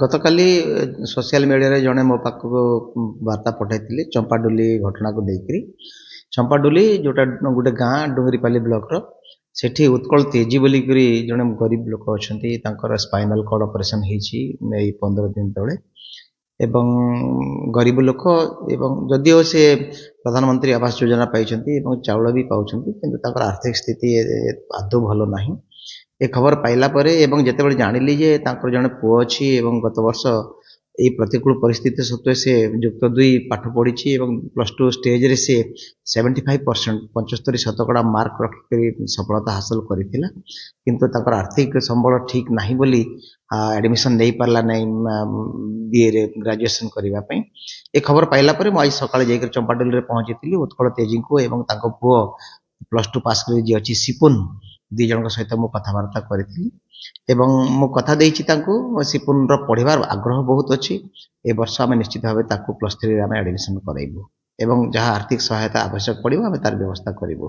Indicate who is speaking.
Speaker 1: ଗତକାଲି ସୋସିଆଲ ମିଡ଼ିଆରେ ଜଣେ ମୋ ପାଖକୁ ବାର୍ତ୍ତା ପଠାଇଥିଲେ ଚମ୍ପାଡୁଲି ଘଟଣାକୁ ନେଇକରି। ଚମ୍ପାଡୁଲି ଯୋଉଟା ଗୋଟେ ଗାଁ ଡୁଙ୍ଗରିପାଲି ବ୍ଲକର, ସେଠି ଉତ୍କଳ ତେଜି ବୋଲିକରି ଜଣେ ଗରିବ ଲୋକ ଅଛନ୍ତି, ତାଙ୍କର ସ୍ପାଇନାଲ କର୍ଡ ଅପରେସନ ହେଇଛି ଏଇ 15 ଦିନ ତଳେ। ଏବଂ ଗରିବ ଲୋକ, ଏବଂ ଯଦିଓ ସେ ପ୍ରଧାନମନ୍ତ୍ରୀ ଆବାସ ଯୋଜନା ପାଇଛନ୍ତି ଏବଂ ଚାଉଳ ବି ପାଉଛନ୍ତି, କିନ୍ତୁ ତାଙ୍କର ଆର୍ଥିକ ସ୍ଥିତି ଆଦୌ ଭଲ ନାହିଁ। ଏ ଖବର ପାଇଲା ପରେ ଏବଂ ଯେତେବେଳେ ଜାଣିଲି ଯେ ତାଙ୍କର ଜଣେ ପୁଅ ଅଛି ଏବଂ ଗତ ବର୍ଷ ଏଇ ପ୍ରତିକୂଳ ପରିସ୍ଥିତି ସତ୍ତ୍ୱେ ସେ ଯୁକ୍ତ 2 ପାଠ ପଢିଛି ଏବଂ +2 ଷ୍ଟେଜରେ ସେ 75% 75% ମାର୍କ ରଖିକରି ସଫଳତା ହାସଲ କରିଥିଲା, କିନ୍ତୁ ତାଙ୍କର ଆର୍ଥିକ ସମ୍ବଳ ଠିକ ନାହିଁ ବୋଲି ଆଡମିସନ ନେଇ ପାରିଲା ନାହିଁ ବିଏରେ ଗ୍ରାଜୁଏସନ କରିବା ପାଇଁ। ଏ ଖବର ପାଇଲା ପରେ ମୁଁ ଆଜି ସକାଳେ ଯାଇକରି ଚମ୍ପାଡୁଲିରେ ପହଞ୍ଚିଥିଲି। ଉତ୍କଳ ତେଜୀଙ୍କୁ ଏବଂ ତାଙ୍କ ପୁଅ +2 ପାସ୍ କରି ଯିଏ ଅଛି ସିପୁନ, 2 ଜଣଙ୍କ ସହିତ ମୁଁ କଥାବାର୍ତ୍ତା କରିଥିଲି ଏବଂ ମୁଁ କଥା ଦେଇଛି ତାଙ୍କୁ, ସିପୁନର ପଢିବାର ଆଗ୍ରହ ବହୁତ ଅଛି। ଏ ବର୍ଷ ଆମେ ନିଶ୍ଚିତ ଭାବେ ତାକୁ +3 ରେ ଆମେ ଆଡମିସନ କରାଇବୁ ଏବଂ ଯାହା ଆର୍ଥିକ ସହାୟତା ଆବଶ୍ୟକ ପଡିବ ଆମେ ତାର ବ୍ୟବସ୍ଥା କରିବୁ।